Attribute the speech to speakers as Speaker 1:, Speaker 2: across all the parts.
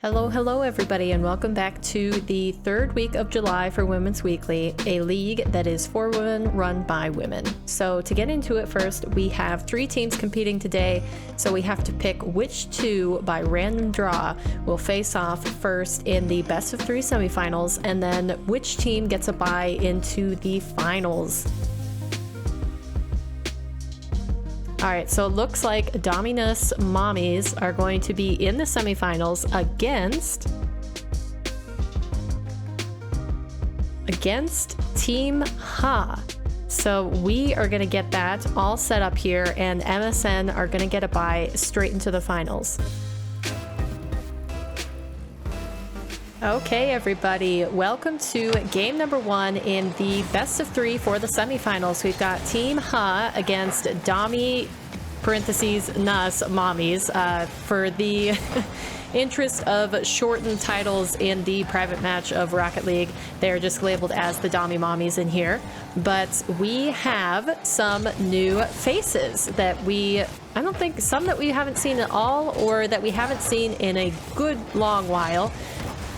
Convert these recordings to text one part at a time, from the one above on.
Speaker 1: Hello everybody, and welcome back to the third week of July for Women's Weekly, a league that is for women, run by women. So to get into it first, we have 3 teams competing today, so we have to pick which 2 by random draw will face off first in the best of 3 semifinals, and then which team gets a bye into the finals. Alright, so it looks like Dommi Mommies are going to be in the semifinals against Team Ha. So we are going to get that all set up here, and MSN are going to get a bye straight into the finals. Okay, everybody, welcome to game number 1 in the best of 3 for the semifinals. We've got Team Ha against Dommi Mommies. For the interest of shortened titles in the private match of Rocket League, they're just labeled as the Dommi Mommies in here. But we have some new faces that I don't think, some that we haven't seen at all, or that we haven't seen in a good long while.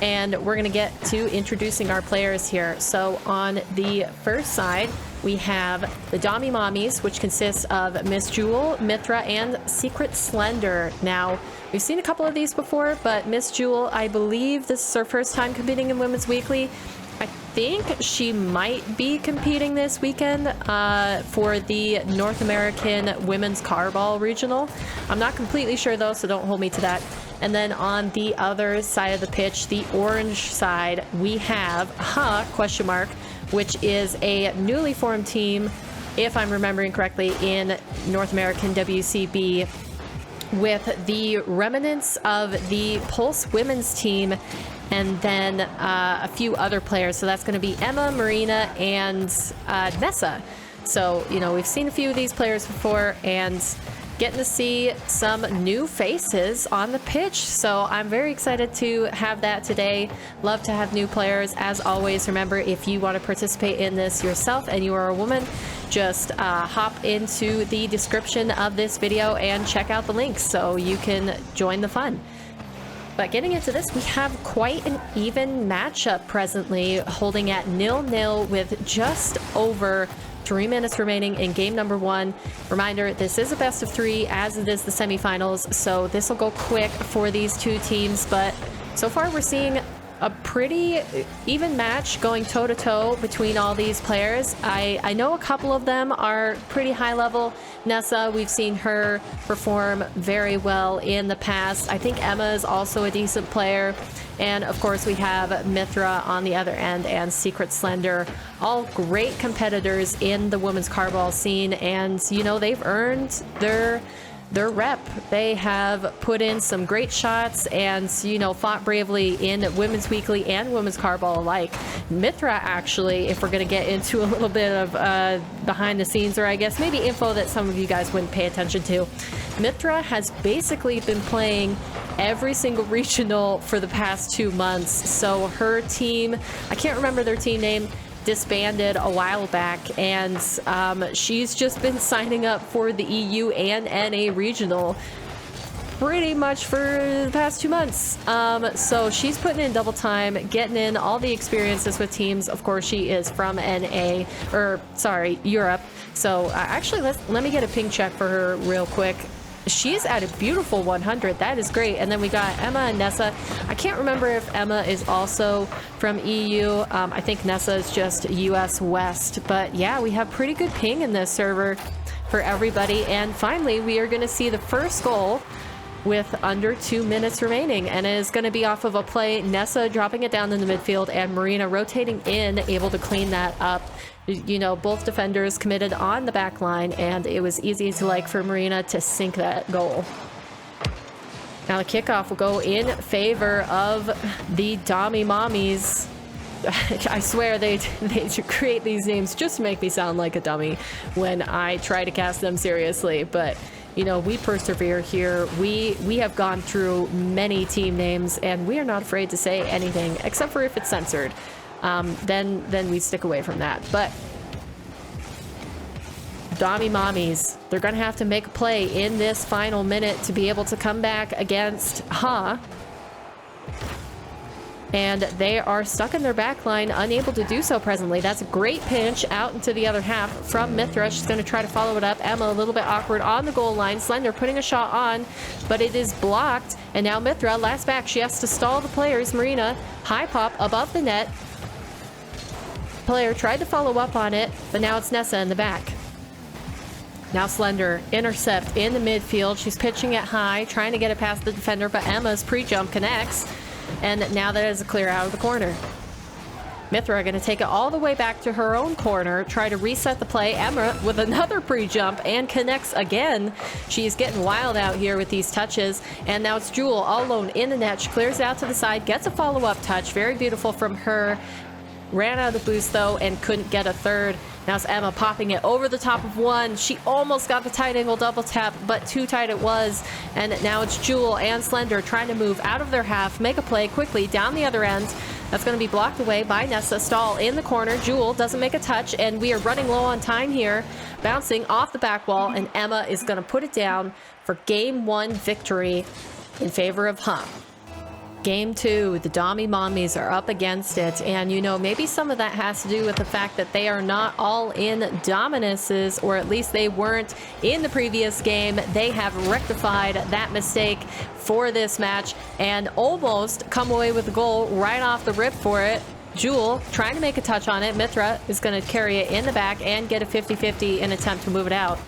Speaker 1: And we're going to get to introducing our players here. So on the first side, we have the Dommi Mommies, which consists of Miss Jewel, Mythra, and SecretSlender. Now, we've seen a couple of these before, but Miss Jewel, I believe this is her first time competing in Women's Weekly. I think she might be competing this weekend for the North American Women's Carball Regional. I'm not completely sure though, so don't hold me to that. And then on the other side of the pitch, the orange side, we have Ha, ? Which is a newly formed team, if I'm remembering correctly, in North American WCB, with the remnants of the Pulse women's team, and then a few other players. So that's going to be Emma, Marina, and Nessa. So, you know, we've seen a few of these players before, and getting to see some new faces on the pitch. So I'm very excited to have that today. Love to have new players. As always, remember, if you want to participate in this yourself and you are a woman, just hop into the description of this video and check out the links so you can join the fun. But getting into this, we have quite an even matchup presently, holding at 0-0 with just over 3 minutes remaining in game number 1. Reminder, this is a best of 3 as it is the semifinals, so this will go quick for these 2 teams, but so far we're seeing a pretty even match going toe-to-toe between all these players. I know a couple of them are pretty high level. Nessa, we've seen her perform very well in the past. I think Emma is also a decent player. And of course we have Mythra on the other end and SecretSlender, all great competitors in the women's carball scene, and you know, they've earned their rep. They have put in some great shots and, you know, fought bravely in Women's Weekly and Women's Carball alike. Mythra, actually, if we're going to get into a little bit of behind the scenes, or I guess maybe info that some of you guys wouldn't pay attention to, Mythra has basically been playing every single regional for the past 2 months. So her team, I can't remember their team name, disbanded a while back, and she's just been signing up for the EU and NA regional pretty much for the past 2 months. So she's putting in double time, getting in all the experiences with teams. Of course, she is from Europe. So actually, let me get a ping check for her real quick. She's at a beautiful 100. That is great. And then we got Emma and Nessa. I can't remember if Emma is also from EU. I think Nessa is just US West. But yeah, we have pretty good ping in this server for everybody. And finally, we are going to see the first goal with under 2 minutes remaining, and it is going to be off of a play, Nessa dropping it down in the midfield and Marina rotating in, able to clean that up. You know, both defenders committed on the back line, and it was easy to for Marina to sink that goal. Now the kickoff will go in favor of the Dommi Mommies. I swear they create these names just to make me sound like a dummy when I try to cast them seriously, but you know, we persevere here. We have gone through many team names, and we are not afraid to say anything, except for if it's censored. Then we stick away from that. But Dommi Mommies, they're gonna have to make a play in this final minute to be able to come back against Ha. and they are stuck in their back line, unable to do so presently. That's a great pinch out into the other half from Mythra. She's going to try to follow it up. Emma a little bit awkward on the goal line. Slender putting a shot on, but it is blocked. And now Mythra, last back, she has to stall the players. Marina, high pop above the net. Player tried to follow up on it, but now it's Nessa in the back. Now Slender, intercept in the midfield. She's pitching it high, trying to get it past the defender, but Emma's pre-jump connects. And now that is a clear out of the corner. Mythra going to take it all the way back to her own corner, try to reset the play. Emma with another pre-jump and connects again. She's getting wild out here with these touches. And now it's Jewel all alone in the net. She clears it out to the side, gets a follow-up touch. Very beautiful from her. Ran out of the boost though and couldn't get a third. Now it's Emma popping it over the top of one. She almost got the tight angle double tap, but too tight it was. And now it's Jewel and Slender trying to move out of their half, make a play quickly down the other end. That's going to be blocked away by Nessa. Stall in the corner. Jewel doesn't make a touch, and we are running low on time here. Bouncing off the back wall, and Emma is going to put it down for game 1 victory in favor of Hum. Game 2, the Dommi Mommies are up against it, and you know, maybe some of that has to do with the fact that they are not all in dominuses, or at least they weren't in the previous game. They have rectified that mistake for this match and almost come away with a goal right off the rip for it. Jewel trying to make a touch on it. Mythra is going to carry it in the back and get a 50-50 in attempt to move it out.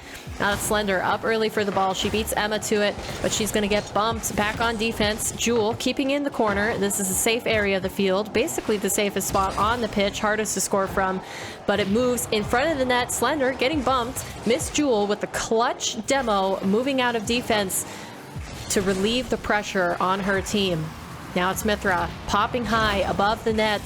Speaker 1: Now it's Slender up early for the ball. She beats Emma to it, but she's going to get bumped back on defense. Jewel keeping in the corner. This is a safe area of the field, basically the safest spot on the pitch, hardest to score from, but it moves in front of the net. Slender getting bumped. Miss Jewel with the clutch demo, moving out of defense to relieve the pressure on her team. Now it's Mythra popping high above the net.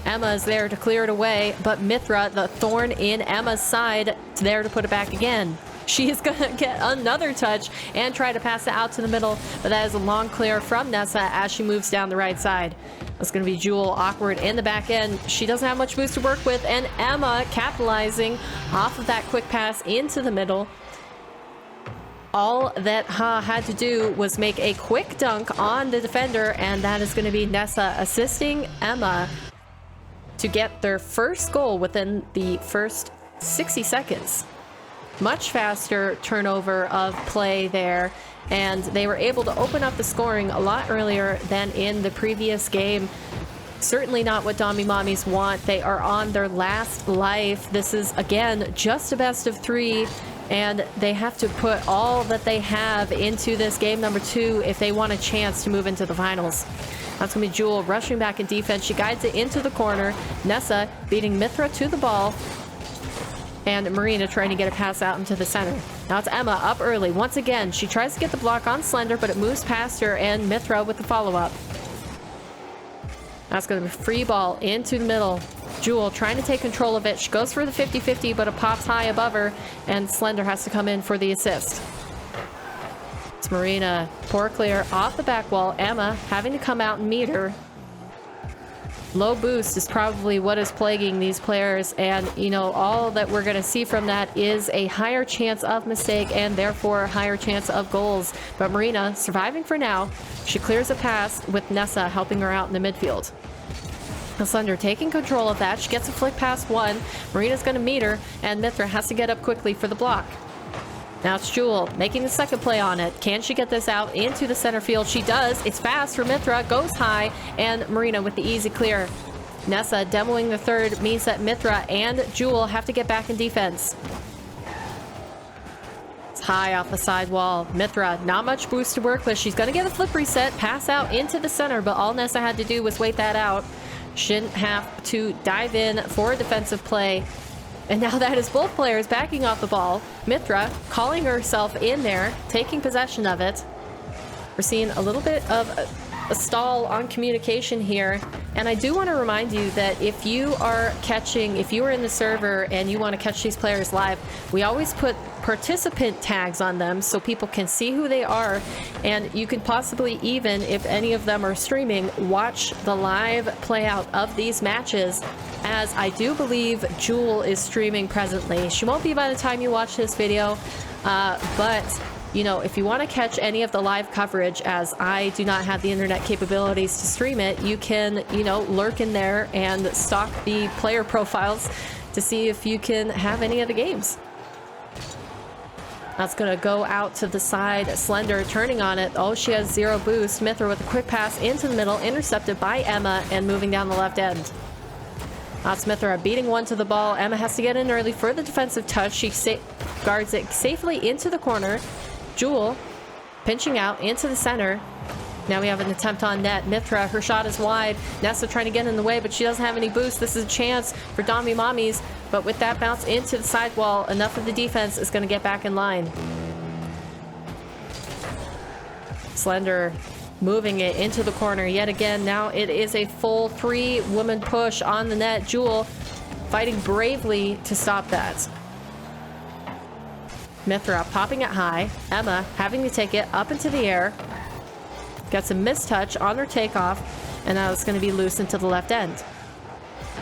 Speaker 1: Emma is there to clear it away, but Mythra, the thorn in Emma's side, is there to put it back again. She is going to get another touch and try to pass it out to the middle, but that is a long clear from Nessa as she moves down the right side. That's going to be Jewel awkward in the back end. She doesn't have much boost to work with, and Emma capitalizing off of that quick pass into the middle. All that Ha had to do was make a quick dunk on the defender, and that is going to be Nessa assisting Emma to get their first goal within the first 60 seconds. Much faster turnover of play there, and they were able to open up the scoring a lot earlier than in the previous game. Certainly not what Dommi Mommies want. They are on their last life. This is, again, just a best of 3, and they have to put all that they have into this game number 2 if they want a chance to move into the finals. That's going to be Jewel rushing back in defense. She guides it into the corner. Nessa beating Mythra to the ball. And Marina trying to get a pass out into the center. Now it's Emma up early. Once again, she tries to get the block on Slender, but it moves past her, and Mythra with the follow-up. That's going to be free ball into the middle. Jewel trying to take control of it. She goes for the 50-50, but it pops high above her, and Slender has to come in for the assist. It's Marina. Poor clear off the back wall. Emma having to come out and meet her. Low boost is probably what is plaguing these players, and you know, all that we're going to see from that is a higher chance of mistake and therefore a higher chance of goals. But Marina surviving for now. She clears a pass with Nessa helping her out in the midfield. Slender taking control of that. She gets a flick past one. Marina's going to meet her, and Mythra has to get up quickly for the block. Now it's Jewel making the second play on it. Can she get this out into the center field? She does. It's fast for Mythra. Goes high. And Marina with the easy clear. Nessa demoing the third means that Mythra and Jewel have to get back in defense. It's high off the side wall. Mythra, not much boost to work with. She's going to get a flip reset. Pass out into the center. But all Nessa had to do was wait that out. She didn't have to dive in for a defensive play. And now that is both players backing off the ball. Mythra calling herself in there, taking possession of it. We're seeing a little bit of a stall on communication here. And I do want to remind you that if you are in the server and you want to catch these players live, we always put participant tags on them so people can see who they are. And you could possibly, even if any of them are streaming, watch the live play out of these matches, as I do believe Jewel is streaming presently. She won't be by the time you watch this video, but you know, if you want to catch any of the live coverage, as I do not have the internet capabilities to stream it, you can, you know, lurk in there and stalk the player profiles to see if you can have any of the games. That's going to go out to the side. Slender turning on it. Oh, she has 0 boost. Mythra with a quick pass into the middle, intercepted by Emma and moving down the left end. That's Mythra beating one to the ball. Emma has to get in early for the defensive touch. She guards it safely into the corner. Jewel pinching out into the center. Now we have an attempt on net. Mythra, her shot is wide. Nessa trying to get in the way, but she doesn't have any boost. This is a chance for Dommi Mommies, but with that bounce into the sidewall, enough of the defense is going to get back in line. Slender moving it into the corner yet again. Now it is a full 3-woman push on the net. Jewel fighting bravely to stop that. Mythra popping it high. Emma having to take it up into the air. Gets a mistouch on her takeoff, and now it's going to be loose into the left end.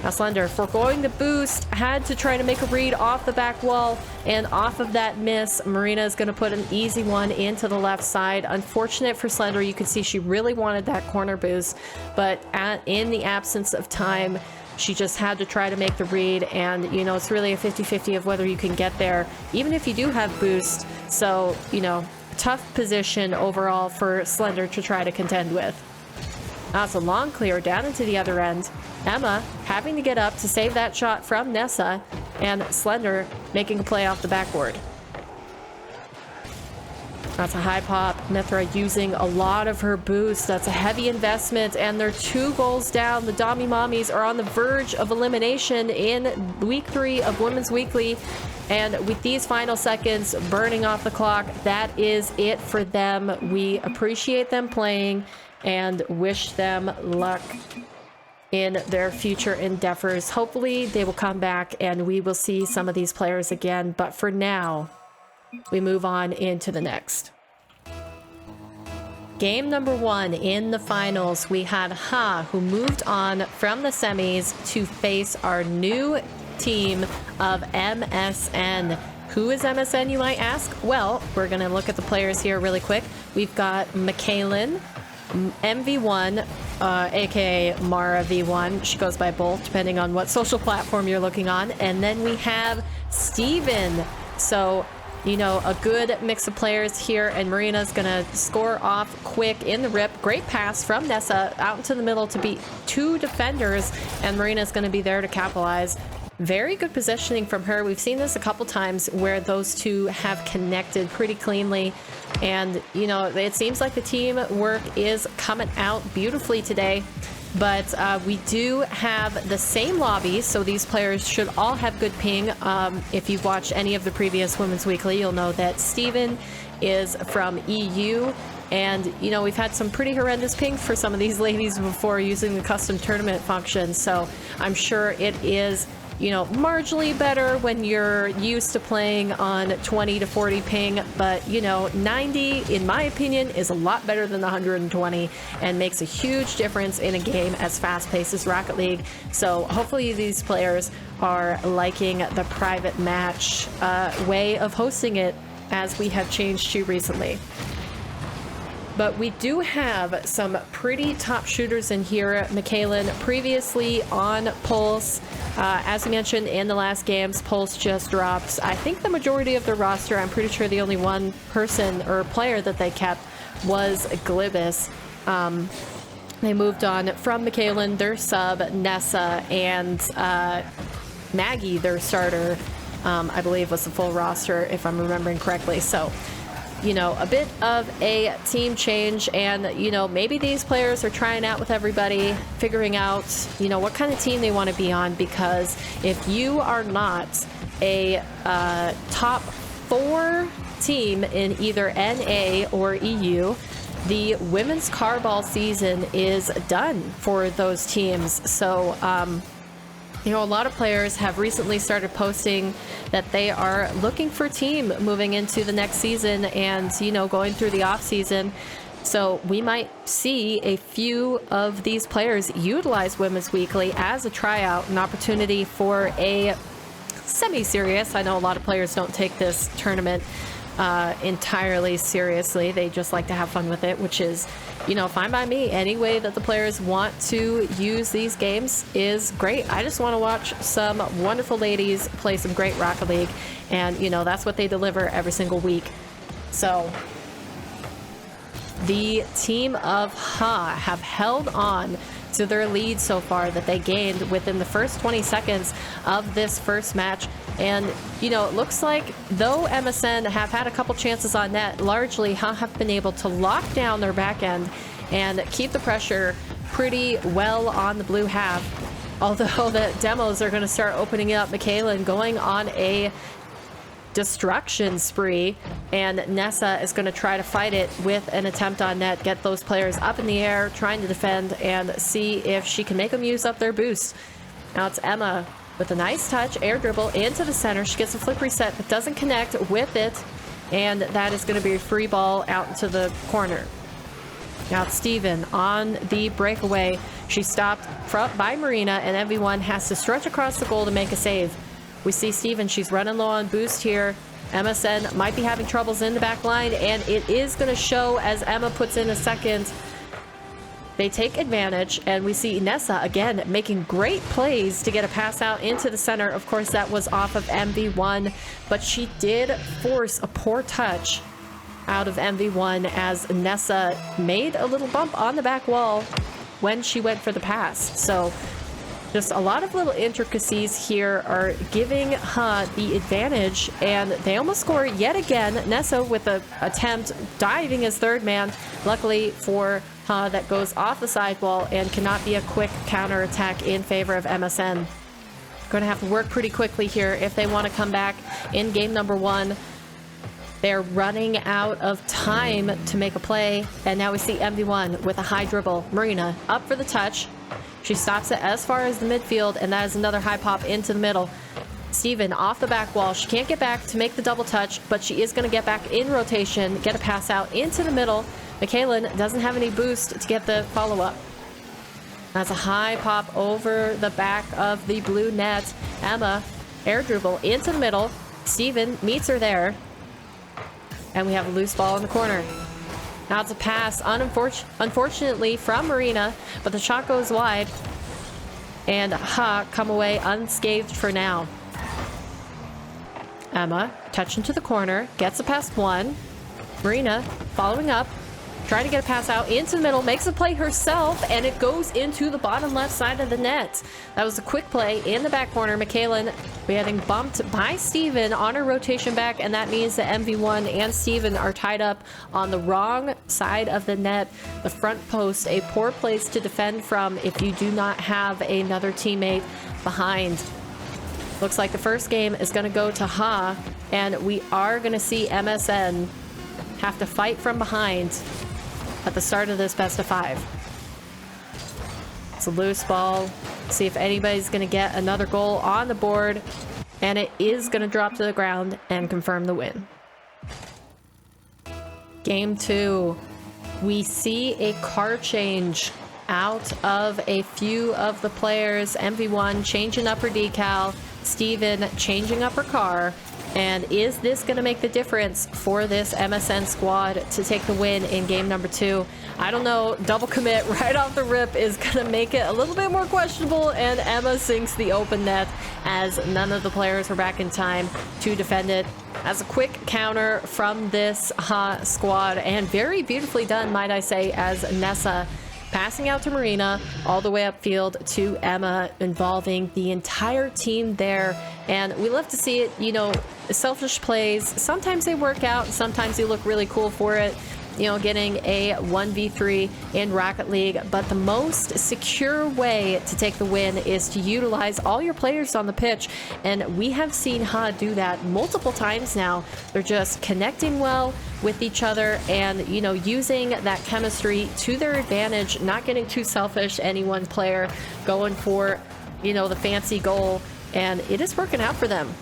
Speaker 1: Now Slender, foregoing the boost, had to try to make a read off the back wall, and off of that miss, Marina is going to put an easy one into the left side. Unfortunate for Slender. You could see she really wanted that corner boost, but in the absence of time, she just had to try to make the read, and, you know, it's really a 50-50 of whether you can get there, even if you do have boost. So, you know, tough position overall for Slender to try to contend with. That's a long clear down into the other end. Emma having to get up to save that shot from Nessa, and Slender making a play off the backboard. That's a high pop. Mythra using a lot of her boost. That's a heavy investment, and they're 2 goals down. The Dommi Mommies are on the verge of elimination in week 3 of Women's Weekly, and with these final seconds burning off the clock, that is it for them. We appreciate them playing and wish them luck in their future endeavors. Hopefully they will come back and we will see some of these players again, but for now we move on into the next. Game number 1 in the finals, we had Ha, who moved on from the semis to face our new team of MSN. Who is MSN, you might ask? Well, we're gonna look at the players here really quick. We've got makaylynn, MV1, aka Mara V1. She goes by both depending on what social platform you're looking on. And then we have Stvn. So, you know, a good mix of players here, and Marina's gonna score off quick in the rip. Great pass from Nessa out into the middle to beat 2 defenders, and Marina's gonna be there to capitalize. Very good positioning from her. We've seen this a couple times where those two have connected pretty cleanly, and you know, it seems like the teamwork is coming out beautifully today. But we do have the same lobby, so these players should all have good ping. If you've watched any of the previous Women's Weekly, you'll know that Stvn is from EU, and you know, we've had some pretty horrendous ping for some of these ladies before using the custom tournament function, so I'm sure it is, you know, marginally better when you're used to playing on 20 to 40 ping, but you know, 90 in my opinion is a lot better than the 120 and makes a huge difference in a game as fast-paced as Rocket League. So hopefully these players are liking the private match way of hosting it, as we have changed to recently. But we do have some pretty top shooters in here. makaylynn previously on Pulse. As we mentioned in the last games, Pulse just dropped, I think, the majority of their roster. I'm pretty sure the only one person or player that they kept was Glibus. They moved on from makaylynn, their sub, Nessa, and Maggie, their starter, I believe was the full roster, if I'm remembering correctly. So, you know, a bit of a team change, and you know, maybe these players are trying out with everybody, figuring out, you know, what kind of team they want to be on, because if you are not a top 4 team in either NA or EU, the women's carball season is done for those teams. So you know, a lot of players have recently started posting that they are looking for a team moving into the next season and, you know, going through the off season. So we might see a few of these players utilize Women's Weekly as a tryout, an opportunity for a semi-serious, I know a lot of players don't take this tournament entirely seriously. They just like to have fun with it, which is, you know, fine by me. Any way that the players want to use these games is great. I just want to watch some wonderful ladies play some great Rocket League, and, you know, that's what they deliver every single week. So the team of Ha have held on to their lead so far that they gained within the first 20 seconds of this first match. And, you know, it looks like though MSN have had a couple chances on net, largely Ha have been able to lock down their back end and keep the pressure pretty well on the blue half. Although the demos are going to start opening up. makaylynn going on a destruction spree, and Nessa is going to try to fight it with an attempt on net, get those players up in the air, trying to defend and see if she can make them use up their boost. Now it's Emma with a nice touch, air dribble into the center. She gets a flick reset but doesn't connect with it, and that is going to be a free ball out into the corner. Now it's Stvn on the breakaway. She's stopped by Marina, and MV1 has to stretch across the goal to make a save. We see Stvn, she's running low on boost here. MSN might be having troubles in the back line, and it is going to show as Emma puts in a second. They take advantage, and we see Nessa again making great plays to get a pass out into the center. Of course, that was off of MV1, but she did force a poor touch out of MV1 as Nessa made a little bump on the back wall when she went for the pass. So just a lot of little intricacies here are giving Ha the advantage, and they almost score yet again. Nessa with an attempt, diving as third man. Luckily for Ha, that goes off the sidewall and cannot be a quick counter attack in favor of MSN. Going to have to work pretty quickly here if they want to come back in game number one. They're running out of time to make a play, and now we see MV1 with a high dribble. Marina up for the touch. She stops it as far as the midfield, and that is another high pop into the middle. Stvn off the back wall. She can't get back to make the double touch, but she is going to get back in rotation, get a pass out into the middle. makaylynn doesn't have any boost to get the follow-up. That's a high pop over the back of the blue net. Emma, air dribble into the middle. Stvn meets her there. And we have a loose ball in the corner. Now it's a pass, unfortunately, from Marina, but the shot goes wide. And Ha come away unscathed for now. Emma, touch into the corner, gets a past one. Marina, following up, trying to get a pass out into the middle, makes a play herself, and it goes into the bottom left side of the net. That was a quick play in the back corner. makaylynn getting bumped by Stvn on her rotation back, and that means that MV1 and Stvn are tied up on the wrong side of the net. The front post, a poor place to defend from if you do not have another teammate behind. Looks like the first game is going to go to Ha, and we are going to see MSN have to fight from behind at the start of this best of 5. It's a loose ball. See if anybody's going to get another goal on the board, and it is going to drop to the ground and confirm the win. Game 2. We see a car change out of a few of the players. MV1 changing up her decal, Stvn changing up her car. And is this going to make the difference for this MSN squad to take the win in game number 2? I don't know. Double commit right off the rip is going to make it a little bit more questionable, and Emma sinks the open net as none of the players are back in time to defend it. As a quick counter from this Ha squad, and very beautifully done, might I say, as Nessa passing out to Marina, all the way upfield to Emma, involving the entire team there. And we love to see it, you know, selfish plays. Sometimes they work out, sometimes they look really cool for it. You know, getting a 1v3 in Rocket League, but the most secure way to take the win is to utilize all your players on the pitch, and we have seen Ha do that multiple times now. They're just connecting well with each other and, you know, using that chemistry to their advantage, not getting too selfish, any one player going for, you know, the fancy goal, and it is working out for them.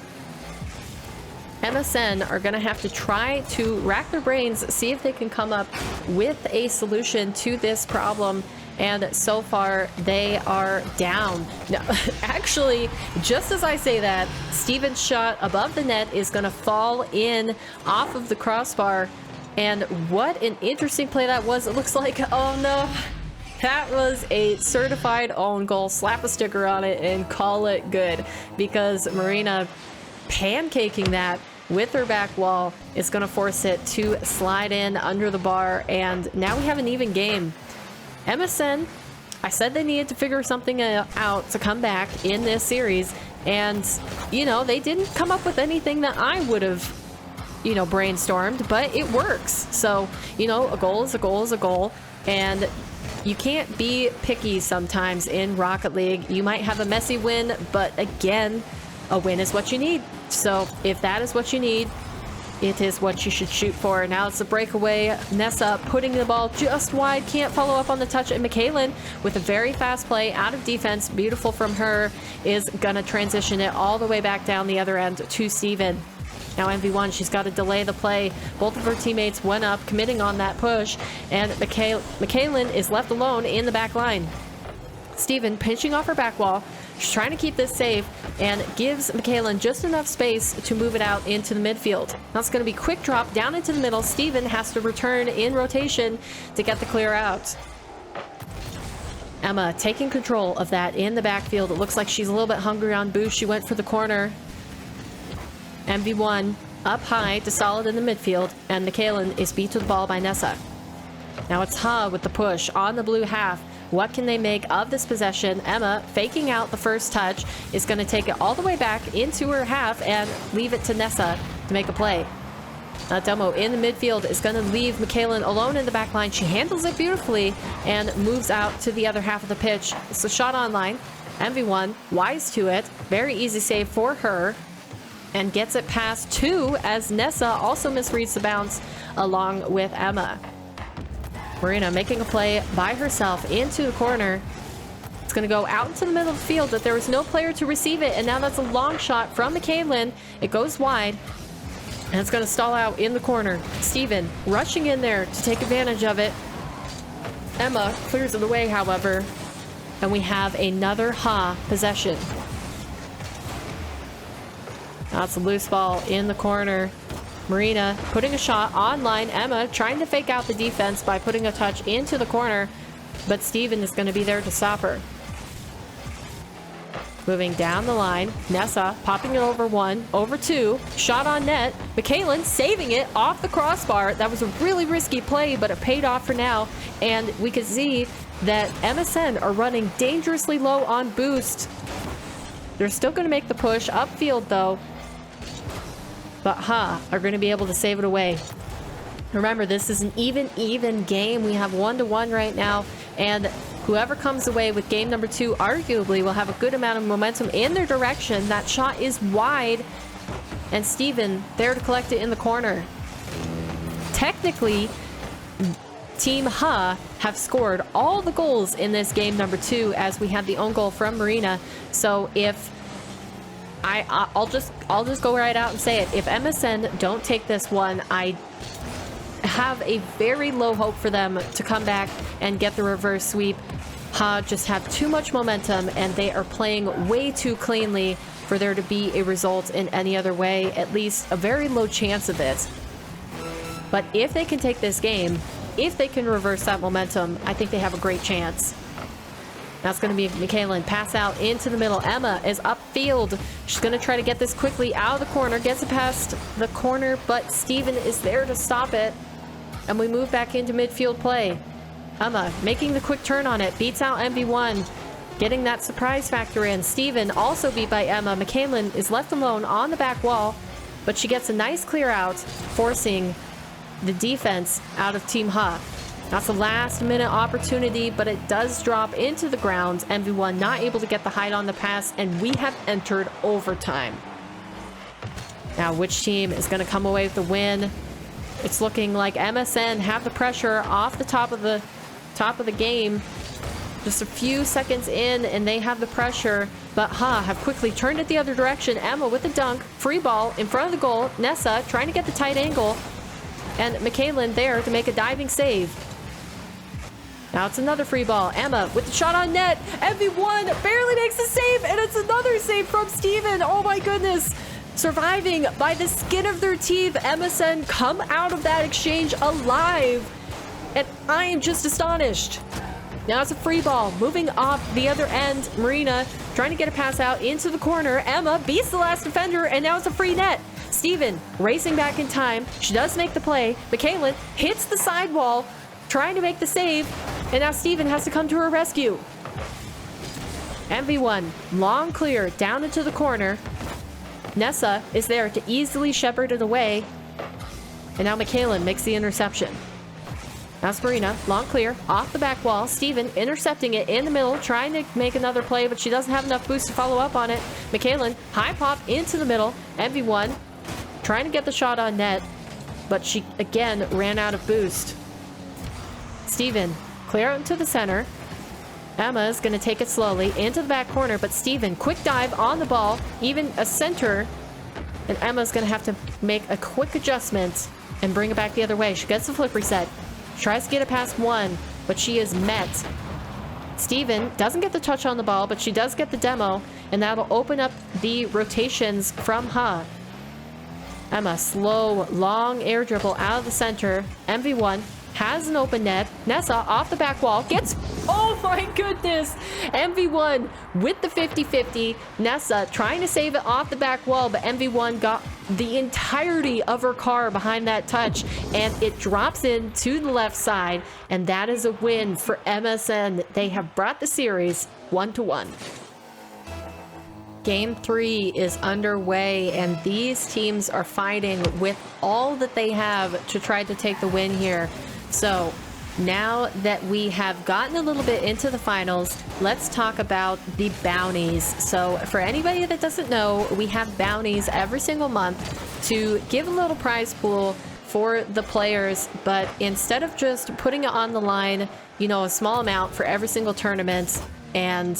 Speaker 1: MSN are going to have to try to rack their brains, see if they can come up with a solution to this problem. and so far they are down. No, actually, just as I say that, Stvn's shot above the net is going to fall in off of the crossbar, and what an interesting play that was. It looks like, oh no, that was a certified own goal. Slap a sticker on it and call it good, because Marina pancaking that with her back wall is going to force it to slide in under the bar, and now we have an even game. MSN, I said they needed to figure something out to come back in this series, and you know, they didn't come up with anything that I would have, you know, brainstormed, but it works. So, you know, a goal is a goal is a goal, and you can't be picky sometimes in Rocket League. You might have a messy win, but again, a win is what you need. So if that is what you need, it is what you should shoot for. Now it's a breakaway. Nessa putting the ball just wide, can't follow up on the touch, and makaylynn with a very fast play out of defense, beautiful from her, is gonna transition it all the way back down the other end to Stvn. Now MV1, she's got to delay the play. Both of her teammates went up, committing on that push, and makaylynn is left alone in the back line. Stvn pinching off her back wall. She's trying to keep this safe and gives makaylynn just enough space to move it out into the midfield. That's going to be quick drop down into the middle. Stvn has to return in rotation to get the clear out. Emma taking control of that in the backfield. It looks like she's a little bit hungry on boost. She went for the corner. MV1 up high to solid in the midfield, and makaylynn is beat to the ball by Nessa. Now it's Ha with the push on the blue half. What can they make of this possession? Emma, faking out the first touch, is going to take it all the way back into her half and leave it to Nessa to make a play. Dommi in the midfield is going to leave makaylynn alone in the back line. She handles it beautifully and moves out to the other half of the pitch. It's a shot on line. MV1 wise to it. Very easy save for her, and gets it past two as Nessa also misreads the bounce along with Emma. Marina making a play by herself into the corner. It's going to go out into the middle of the field, but there was no player to receive it, and now that's a long shot from makaylynn. It goes wide, and it's going to stall out in the corner. Stvn rushing in there to take advantage of it. Emma clears it away, however, and we have another Ha possession. That's a loose ball in the corner. Marina putting a shot online. Emma trying to fake out the defense by putting a touch into the corner, but Stvn is going to be there to stop her. Moving down the line, Nessa popping it over one, over two, shot on net. makaylynn saving it off the crossbar. That was a really risky play, but it paid off for now, and we could see that MSN are running dangerously low on boost. They're still going to make the push upfield though, but Ha are going to be able to save it away. Remember, this is an even game. We have 1-1 right now, and whoever comes away with game number 2 arguably will have a good amount of momentum in their direction. That shot is wide, and Stvn there to collect it in the corner. Technically, Team Ha have scored all the goals in this game number 2, as we had the own goal from Marina. So if I'll just go right out and say it. If MSN don't take this one, I have a very low hope for them to come back and get the reverse sweep. Ha just have too much momentum, and they are playing way too cleanly for there to be a result in any other way, at least a very low chance of it. But if they can take this game, if they can reverse that momentum, I think they have a great chance. That's going to be makaylynn. Pass out into the middle. Emma is upfield. She's going to try to get this quickly out of the corner. Gets it past the corner, but Stvn is there to stop it. And we move back into midfield play. Emma making the quick turn on it. Beats out MV1. Getting that surprise factor in. Stvn also beat by Emma. makaylynn is left alone on the back wall, but she gets a nice clear out, forcing the defense out of Team Ha. That's a last minute opportunity, but it does drop into the ground. MV1 not able to get the hide on the pass, and we have entered overtime. Now, which team is going to come away with the win? It's looking like MSN have the pressure off the top of the game. Just a few seconds in, and they have the pressure, but Ha have quickly turned it the other direction. Emma with the dunk, free ball in front of the goal. Nessa trying to get the tight angle, and makaylynn there to make a diving save. Now it's another free ball. Emma with the shot on net. MV1 barely makes a save, and it's another save from Stvn. Oh my goodness. Surviving by the skin of their teeth. MSN come out of that exchange alive. And I am just astonished. Now it's a free ball. Moving off the other end. Marina trying to get a pass out into the corner. Emma beats the last defender, and now it's a free net. Stvn racing back in time. She does make the play. makaylynn hits the sidewall, trying to make the save, and now Stvn has to come to her rescue. MV1, long clear, down into the corner. Nessa is there to easily shepherd it away, and now makaylynn makes the interception. Now it's Marina, long clear, off the back wall. Stvn intercepting it in the middle, trying to make another play, but she doesn't have enough boost to follow up on it. makaylynn, high pop into the middle. MV1 trying to get the shot on net, but she again ran out of boost. Stvn, clear out into the center. Emma is going to take it slowly into the back corner, but Stvn, quick dive on the ball, even a center, and Emma's going to have to make a quick adjustment and bring it back the other way. She gets the flip reset, tries to get it past one, but she is met. Stvn doesn't get the touch on the ball, but she does get the demo, and that'll open up the rotations from Ha. Emma, slow, long air dribble out of the center. MV1 has an open net. Nessa off the back wall gets, oh my goodness, MV1 with the 50-50. Nessa trying to save it off the back wall, but MV1 got the entirety of her car behind that touch, and it drops in to the left side, and that is a win for MSN. They have brought the series 1-1. Game 3 is underway, and these teams are fighting with all that they have to try to take the win here. So now that we have gotten a little bit into the finals, let's talk about the bounties. So for anybody that doesn't know, we have bounties every single month to give a little prize pool for the players, but instead of just putting it on the line, you know, a small amount for every single tournament and,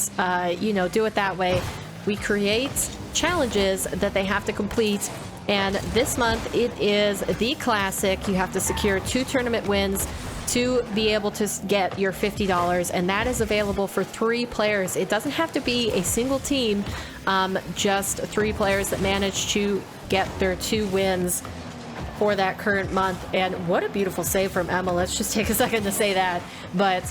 Speaker 1: you know, do it that way, we create challenges that they have to complete. And this month it is the classic. You have to secure 2 tournament wins to be able to get your $50, and that is available for 3 players. It doesn't have to be a single team, just 3 players that manage to get their 2 wins for that current month. And what a beautiful save from Emma. Let's just take a second to say that. But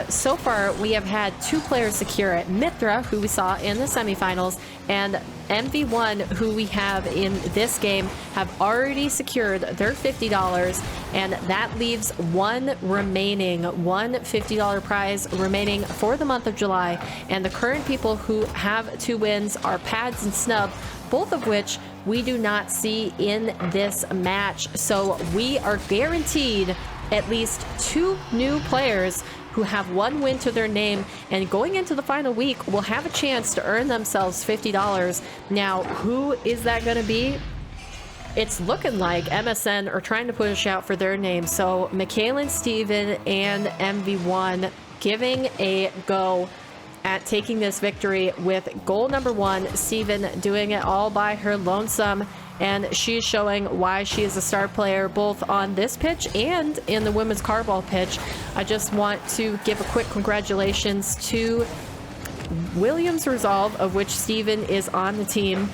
Speaker 1: so far we have had 2 players secure it. Mythra, who we saw in the semifinals, and MV1, who we have in this game, have already secured their $50, and that leaves one $50 prize remaining for the month of July. And the current people who have 2 wins are Pads and Snub, both of which we do not see in this match. So we are guaranteed at least 2 new players who have 1 win to their name, and going into the final week will have a chance to earn themselves $50. Now, who is that going to be? It's looking like MSN are trying to push out for their name. So makaylynn, Stvn, and MV1 giving a go at taking this victory with goal number 1. Stvn doing it all by her lonesome, and she's showing why she is a star player both on this pitch and in the women's carball pitch. I just want to give a quick congratulations to Williams Resolve, of which Stvn is on the team,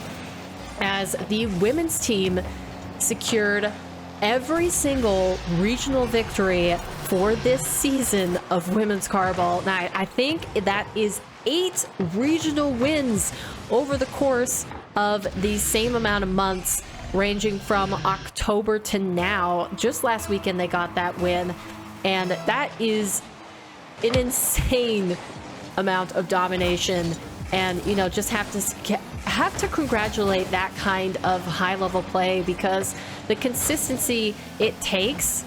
Speaker 1: as the women's team secured every single regional victory for this season of women's carball. Now, I think that is 8 regional wins over the course of the same amount of months, ranging from October to now. Just last weekend they got that win, and that is an insane amount of domination. And, you know, just have to congratulate that kind of high-level play, because the consistency it takes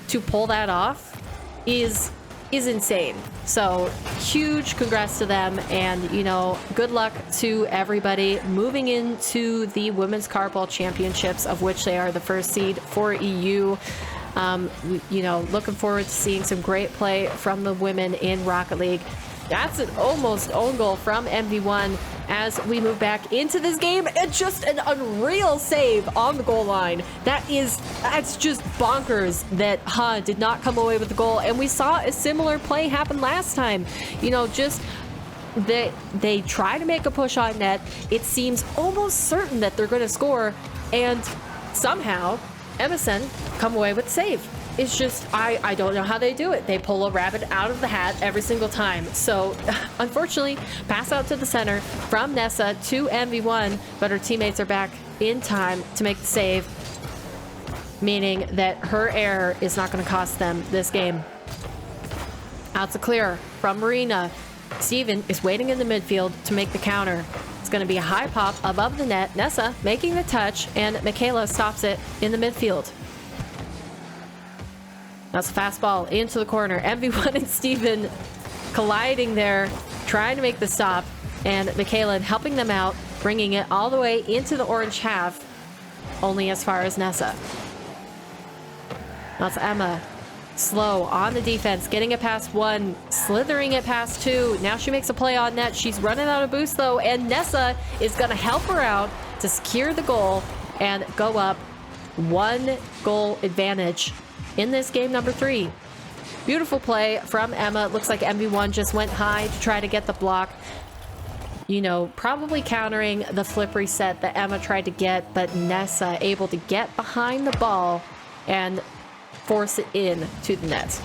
Speaker 1: to pull that off is insane. So huge congrats to them, and, you know, good luck to everybody moving into the Women's Carball Championships, of which they are the first seed for EU. You know, looking forward to seeing some great play from the women in Rocket League. That's an almost own goal from MV1 as we move back into this game. And just an unreal save on the goal line. That's just bonkers that Ha did not come away with the goal. And we saw a similar play happen last time. You know, just they try to make a push on net. It seems almost certain that they're going to score. And somehow, MSN come away with the save. It's just, I don't know how they do it. They pull a rabbit out of the hat every single time. So, unfortunately, pass out to the center from Nessa to MV1, but her teammates are back in time to make the save, meaning that her error is not going to cost them this game. Out to clear from Marina. Stvn is waiting in the midfield to make the counter. It's going to be a high pop above the net. Nessa making the touch, and Makaylynn stops it in the midfield. That's a fastball into the corner. MV1 and Stvn colliding there, trying to make the stop, and Makaylynn helping them out, bringing it all the way into the orange half, only as far as Nessa. That's Emma. Slow on the defense, getting it past one, slithering it past two. Now she makes a play on net. She's running out of boost though, and Nessa is going to help her out to secure the goal and go up 1 goal advantage in this game number 3. Beautiful play from Emma. Looks like MV1 just went high to try to get the block. You know, probably countering the flip reset that Emma tried to get, but Nessa able to get behind the ball and force it in to the net.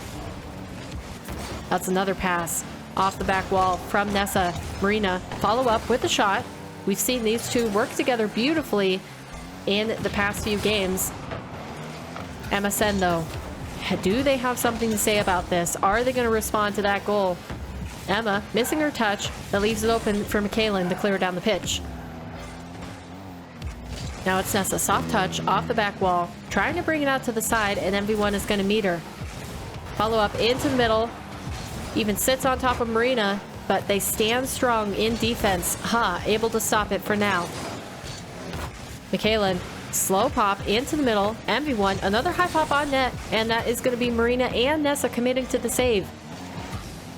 Speaker 1: That's another pass off the back wall from Nessa. Marina follow up with a shot. We've seen these two work together beautifully in the past few games. MSN though, do they have something to say about this? Are they going to respond to that goal? Emma missing her touch. That leaves it open for Makaylynn to clear down the pitch. Now it's Nessa, soft touch off the back wall, trying to bring it out to the side, and MV1 is going to meet her. Follow up into the middle, even sits on top of Marina, but they stand strong in defense. Ha, able to stop it for now. Makaylynn, slow pop into the middle, MV1, another high pop on net, and that is going to be Marina and Nessa committing to the save.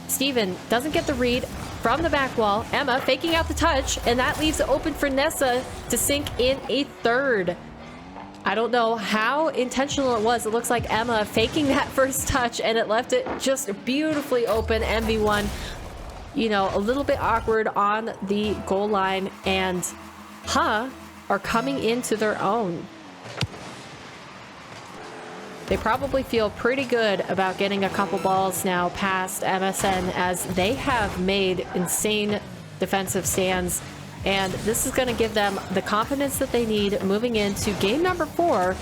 Speaker 1: Stvn doesn't get the read from the back wall. Emma faking out the touch, and that leaves it open for Nessa to sink in a third. I don't know how intentional it was. It looks like Emma faking that first touch, and it left it just beautifully open. MV1, you know, a little bit awkward on the goal line, and Ha are coming into their own. They probably feel pretty good about getting a couple balls now past MSN, as they have made insane defensive stands, and this is going to give them the confidence that they need moving into game number 4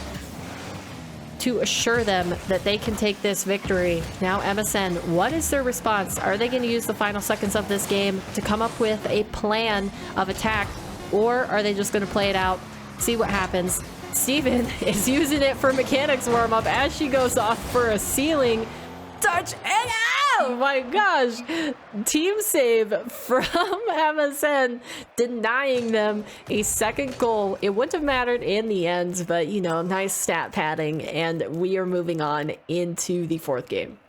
Speaker 1: to assure them that they can take this victory. Now MSN, what is their response? Are they going to use the final seconds of this game to come up with a plan of attack, or are they just going to play it out, see what happens? Stvn is using it for mechanics warm-up as she goes off for a ceiling touch, and oh my gosh, team save from MSN, denying them a second goal. It wouldn't have mattered in the end, but you know, nice stat padding, and we are moving on into the 4th game.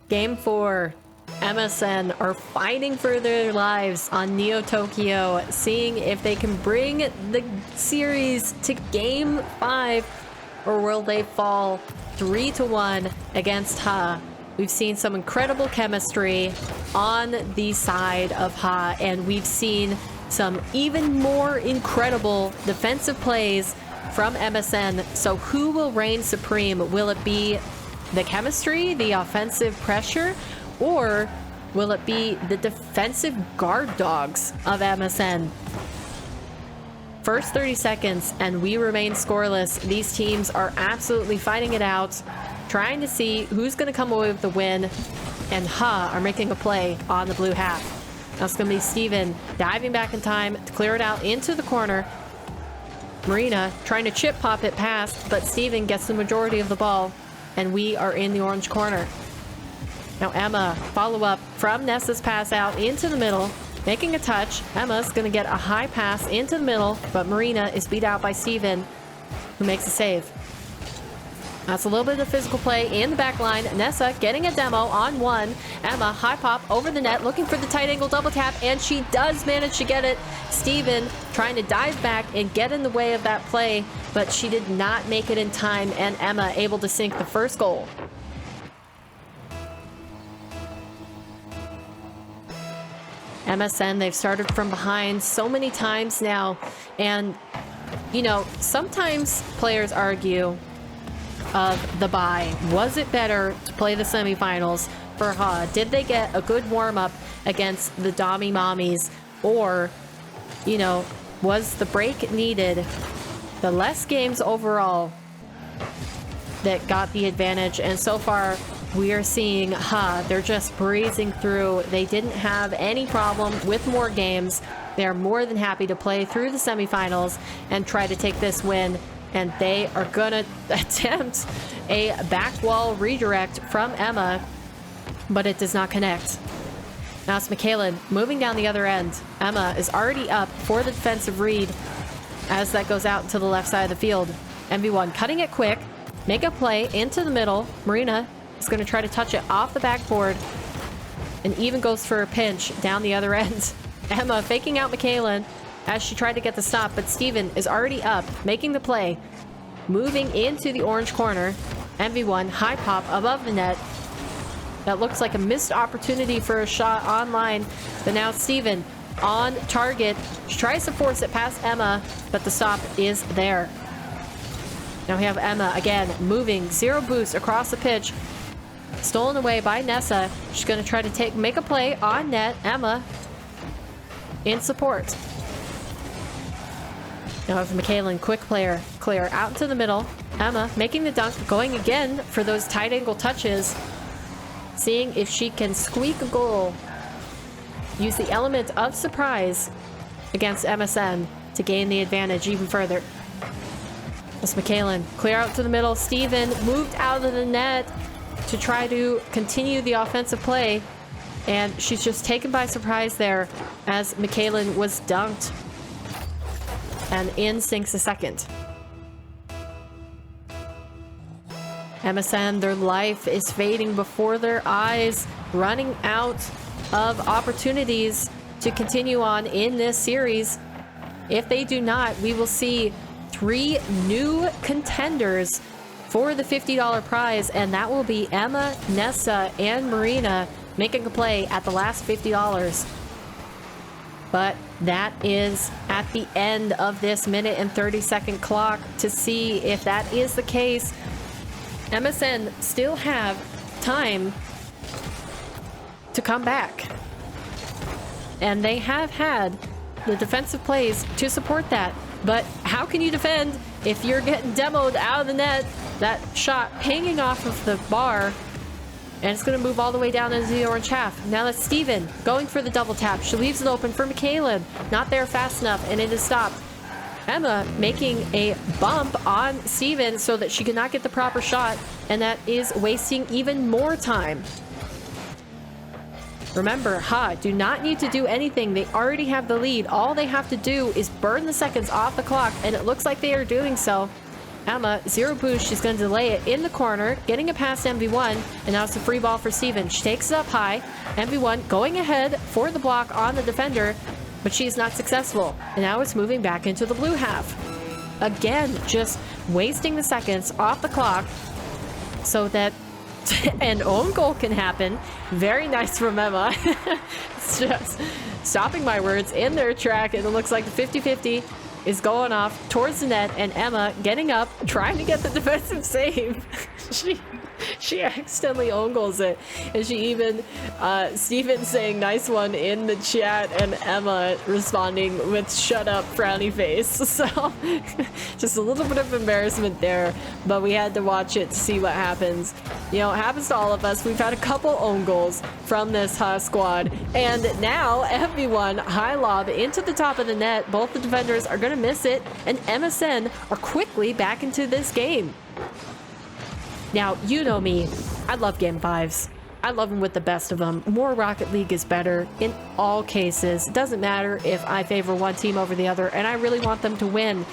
Speaker 1: Game 4. MSN are fighting for their lives on Neo Tokyo, seeing if they can bring the series to game 5, or will they fall 3-1 against Ha. We've seen some incredible chemistry on the side of Ha, and we've seen some even more incredible defensive plays from MSN. So who will reign supreme? Will it be the chemistry, the offensive pressure, or will it be the defensive guard dogs of MSN? First 30 seconds and we remain scoreless. These teams are absolutely fighting it out, trying to see who's going to come away with the win, and Ha are making a play on the blue half. That's going to be Stvn diving back in time to clear it out into the corner. Marina trying to chip pop it past, but Stvn gets the majority of the ball, and we are in the orange corner. Now Emma, follow up from Nessa's pass out into the middle, making a touch. Emma's going to get a high pass into the middle, but Marina is beat out by Stvn, who makes a save. That's a little bit of physical play in the back line. Nessa getting a demo on one. Emma, high pop over the net, looking for the tight angle double tap, and she does manage to get it. Stvn trying to dive back and get in the way of that play, but she did not make it in time, and Emma able to sink the first goal. MSN, they've started from behind so many times now, and, you know, sometimes players argue of the bye. Was it better to play the semifinals for Ha? Did they get a good warm-up against the Dommi Mommies? Or, you know, was the break needed? The less games overall that got the advantage, and so far we are seeing Ha. They're just breezing through. They didn't have any problem with more games. They're more than happy to play through the semifinals and try to take this win. And they are gonna attempt a back wall redirect from Emma, but it does not connect. Now it's makaylynn moving down the other end. Emma is already up for the defensive read as that goes out to the left side of the field. MV1 cutting it quick, make a play into the middle. Marina is gonna try to touch it off the backboard and even goes for a pinch down the other end. Emma faking out makaylynn as she tried to get the stop, but Stvn is already up, making the play, moving into the orange corner. MV1 high pop above the net. That looks like a missed opportunity for a shot online, but now Stvn on target. She tries to force it past Emma, but the stop is there. Now we have Emma again moving, zero boost across the pitch, stolen away by Nessa. She's going to try to make a play on net. Emma in support. Now have makaylynn, quick player, clear out into the middle. Emma making the dunk, going again for those tight angle touches. Seeing if she can squeak a goal. Use the element of surprise against MSN to gain the advantage even further. That's makaylynn, clear out to the middle. Stvn moved out of the net to try to continue the offensive play. And she's just taken by surprise there as makaylynn was dunked. And in sinks the second. MSN, their life is fading before their eyes, running out of opportunities to continue on in this series. If they do not, we will see 3 new contenders for the $50 prize, and that will be Emma, Nessa, and Marina making a play at the last $50. But that is at the end of this minute and 30-second clock to see if that is the case. MSN still have time to come back. And they have had the defensive plays to support that. But how can you defend if you're getting demoed out of the net? That shot hanging off of the bar. And it's going to move all the way down into the orange half. Now that's Stvn going for the double tap. She leaves it open for makaylynn. Not there fast enough, and it is stopped. Emma making a bump on Stvn so that she cannot get the proper shot, and that is wasting even more time. Remember, Ha do not need to do anything. They already have the lead. All they have to do is burn the seconds off the clock, and it looks like they are doing so. Emma, zero boost. She's going to delay it in the corner, getting it past MV1, and now it's a free ball for Stvn. She takes it up high. MV1 going ahead for the block on the defender, but she's not successful. And now it's moving back into the blue half. Again, just wasting the seconds off the clock so that an own goal can happen. Very nice from Emma. It's just stopping my words in their track, and it looks like the 50-50 is going off towards the net, and Emma getting up, trying to get the defensive save. she accidentally own goals it, and she even Stvn saying nice one in the chat, and Emma responding with shut up frowny face. So just a little bit of embarrassment there, but we had to watch it to see what happens. You know, it happens to all of us. We've had a couple own goals from this squad, and now everyone high lob into the top of the net. Both the defenders are going to miss it, and MSN are quickly back into this game. Now, you know me, I love Game 5s. I love them with the best of them. More Rocket League is better in all cases. It doesn't matter if I favor one team over the other, and I really want them to win.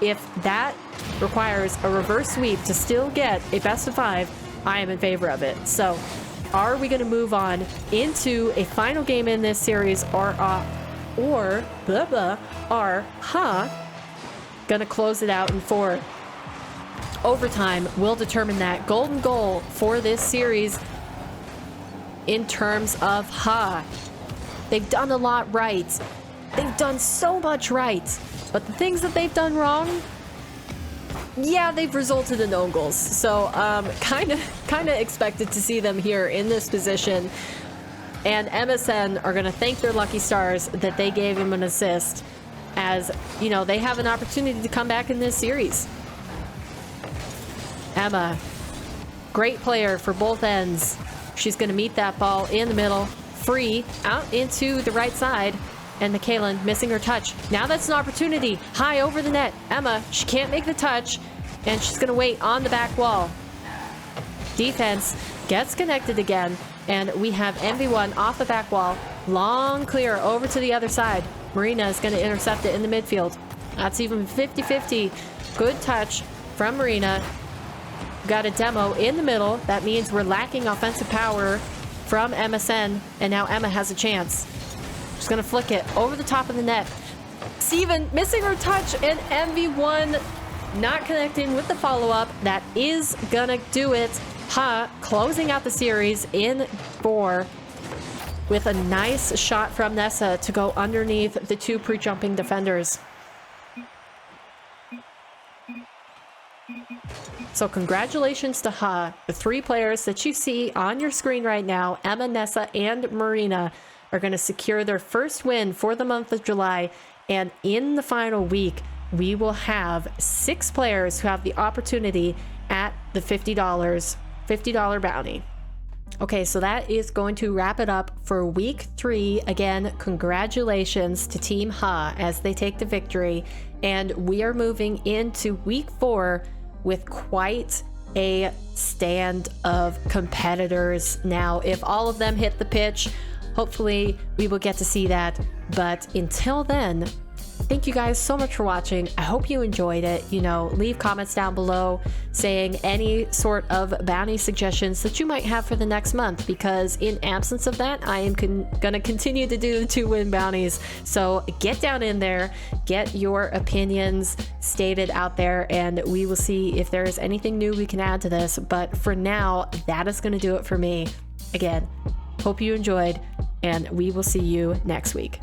Speaker 1: if that requires a reverse sweep to still get a best of 5, I am in favor of it. So are we going to move on into a final game in this series, or are gonna close it out in 4? Overtime will determine that golden goal for this series in terms of They've done a lot right. They've done so much right. But the things that they've done wrong, yeah, they've resulted in own goals. So kind of expected to see them here in this position. And MSN are going to thank their lucky stars that they gave him an assist, as, you know, they have an opportunity to come back in this series. Emma, great player for both ends. She's going to meet that ball in the middle, free, out into the right side. And makaylynn missing her touch. Now that's an opportunity. High over the net. Emma, she can't make the touch, and she's going to wait on the back wall. Defense gets connected again, and we have MV1 off the back wall. Long clear over to the other side. Marina is going to intercept it in the midfield. That's even 50-50. Good touch from Marina. Got a demo in the middle. That means we're lacking offensive power from MSN, and now Emma has a chance. She's going to flick it over the top of the net. Stvn missing her touch, and MV1 not connecting with the follow-up. That is going to do it. Closing out the series in 4 with a nice shot from Nessa to go underneath the 2 pre-jumping defenders. So congratulations to the 3 players that you see on your screen right now, Emma, Nessa, and Marina, are going to secure their first win for the month of July. And in the final week, we will have 6 players who have the opportunity at the $50 bounty. Okay, so that is going to wrap it up for week 3. Again, congratulations to Team as they take the victory. And we are moving into week 4 with quite a stand of competitors. Now, if all of them hit the pitch, hopefully we will get to see that. But until then, thank you guys so much for watching. I hope you enjoyed it. You know, leave comments down below saying any sort of bounty suggestions that you might have for the next month, because in absence of that, I am gonna continue to do the 2-win bounties. So get down in there, get your opinions stated out there, and we will see if there is anything new we can add to this. But for now, that is gonna do it for me. Again, hope you enjoyed, and we will see you next week.